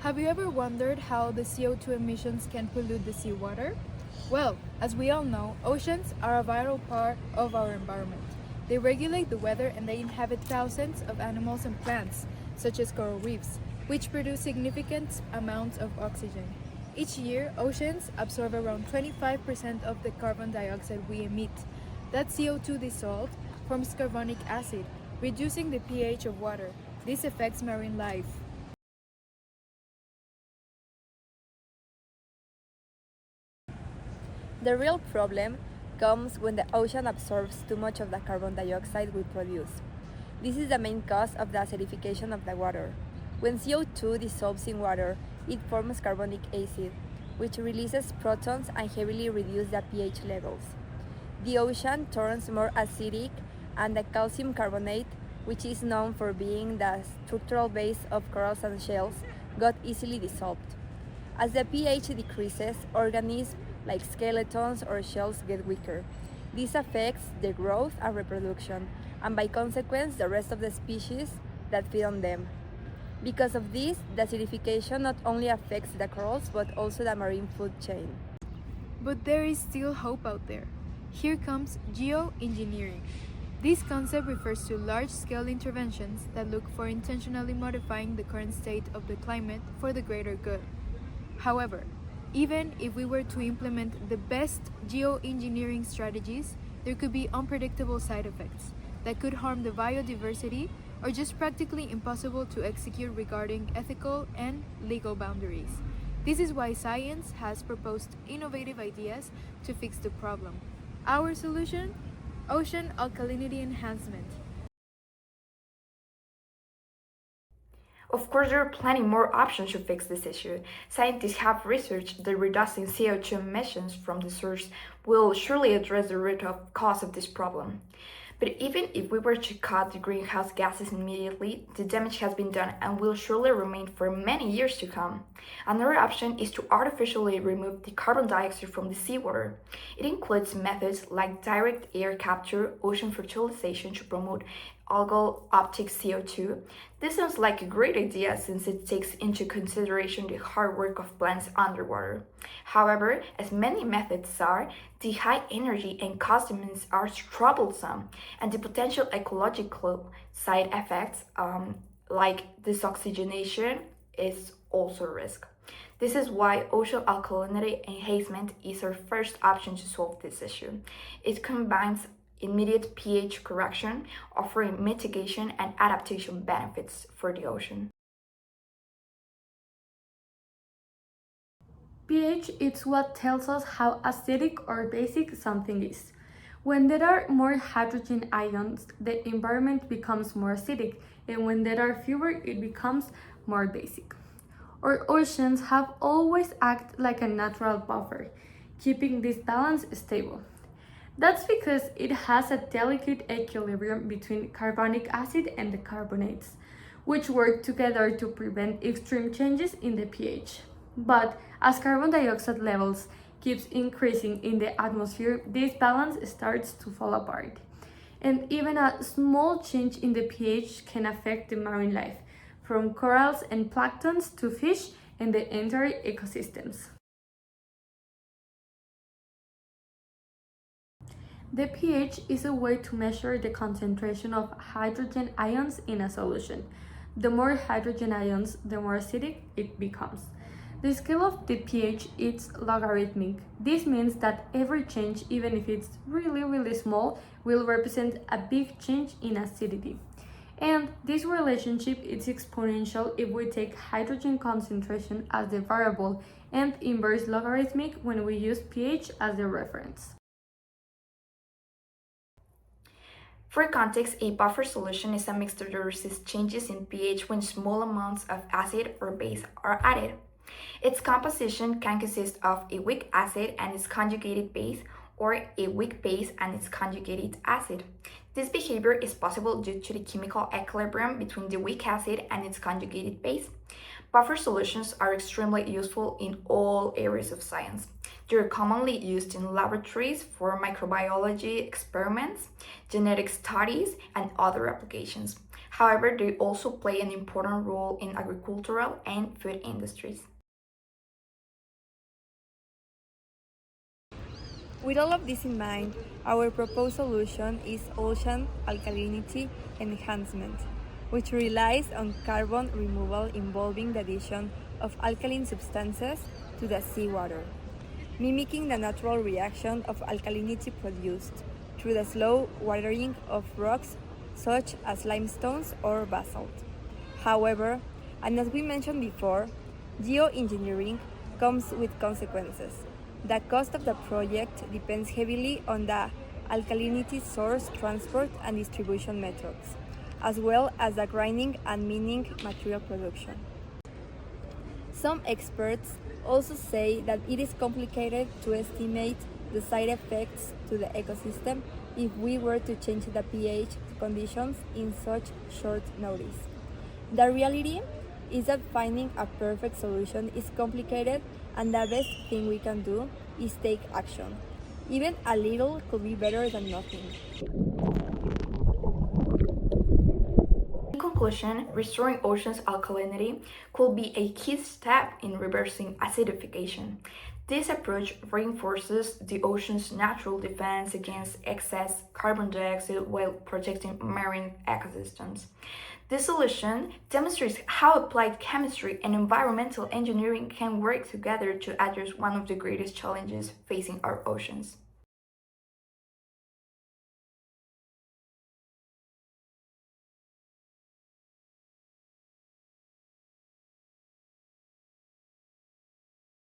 Have you ever wondered how the CO2 emissions can pollute the seawater? Well, as we all know, oceans are a vital part of our environment. They regulate the weather and they inhabit thousands of animals and plants, such as coral reefs, which produce significant amounts of oxygen. Each year, oceans absorb around 25% of the carbon dioxide we emit. That CO2 dissolved forms carbonic acid, reducing the pH of water. This affects marine life. The real problem comes when the ocean absorbs too much of the carbon dioxide we produce. This is the main cause of the acidification of the water. When CO2 dissolves in water, it forms carbonic acid, which releases protons and heavily reduces the pH levels. The ocean turns more acidic, and the calcium carbonate, which is known for being the structural base of corals and shells, got easily dissolved. As the pH decreases, organisms like skeletons or shells get weaker. This affects their growth and reproduction, and by consequence, the rest of the species that feed on them. Because of this, the acidification not only affects the corals but also the marine food chain. But there is still hope out there. Here comes Geo Engineering. This concept refers to large-scale interventions that look for intentionally modifying the current state of the climate for the greater good. However, even if we were to implement the best geoengineering strategies, there could be unpredictable side effects that could harm the biodiversity or just practically impossible to execute regarding ethical and legal boundaries. This is why science has proposed innovative ideas to fix the problem. Our solution? Ocean alkalinity enhancement. Of course, there are plenty more options to fix this issue. Scientists have researched that reducing CO2 emissions from the source will surely address the root cause of this problem. But even if we were to cut the greenhouse gases immediately, the damage has been done and will surely remain for many years to come. Another option is to artificially remove the carbon dioxide from the seawater. It includes methods like direct air capture, ocean fertilization to promote algal uptake CO2. This sounds like a great idea since it takes into consideration the hard work of plants underwater. However, as many methods are, the high energy and cost demands are troublesome, and the potential ecological side effects, like desoxygenation, is also a risk. This is why ocean alkalinity enhancement is our first option to solve this issue. It combines immediate pH correction, offering mitigation and adaptation benefits for the ocean. pH is what tells us how acidic or basic something is. When there are more hydrogen ions, the environment becomes more acidic, and when there are fewer, it becomes more basic. Our oceans have always acted like a natural buffer, keeping this balance stable. That's because it has a delicate equilibrium between carbonic acid and the carbonates, which work together to prevent extreme changes in the pH. But as carbon dioxide levels keeps increasing in the atmosphere, this balance starts to fall apart. And even a small change in the pH can affect the marine life, from corals and planktons to fish and the entire ecosystems. The pH is a way to measure the concentration of hydrogen ions in a solution. The more hydrogen ions, the more acidic it becomes. The scale of the pH is logarithmic. This means that every change, even if it's really small, will represent a big change in acidity. And this relationship is exponential if we take hydrogen concentration as the variable and inverse logarithmic when we use pH as the reference. For context, a buffer solution is a mixture that resists changes in pH when small amounts of acid or base are added. Its composition can consist of a weak acid and its conjugated base, or a weak base and its conjugated acid. This behavior is possible due to the chemical equilibrium between the weak acid and its conjugated base. Buffer solutions are extremely useful in all areas of science. They are commonly used in laboratories for microbiology experiments, genetic studies, and other applications. However, they also play an important role in agricultural and food industries. With all of this in mind, our proposed solution is ocean alkalinity enhancement, which relies on carbon removal involving the addition of alkaline substances to the seawater, mimicking the natural reaction of alkalinity produced through the slow watering of rocks such as limestones or basalt. However, and as we mentioned before, geoengineering comes with consequences. The cost of the project depends heavily on the alkalinity source transport and distribution methods, as well as the grinding and mining material production. Some experts also say that it is complicated to estimate the side effects to the ecosystem if we were to change the pH conditions in such short notice. The reality is that finding a perfect solution is complicated, and the best thing we can do is take action. Even a little could be better than nothing. In conclusion, restoring oceans' alkalinity could be a key step in reversing acidification. This approach reinforces the ocean's natural defense against excess carbon dioxide while protecting marine ecosystems. This solution demonstrates how applied chemistry and environmental engineering can work together to address one of the greatest challenges facing our oceans.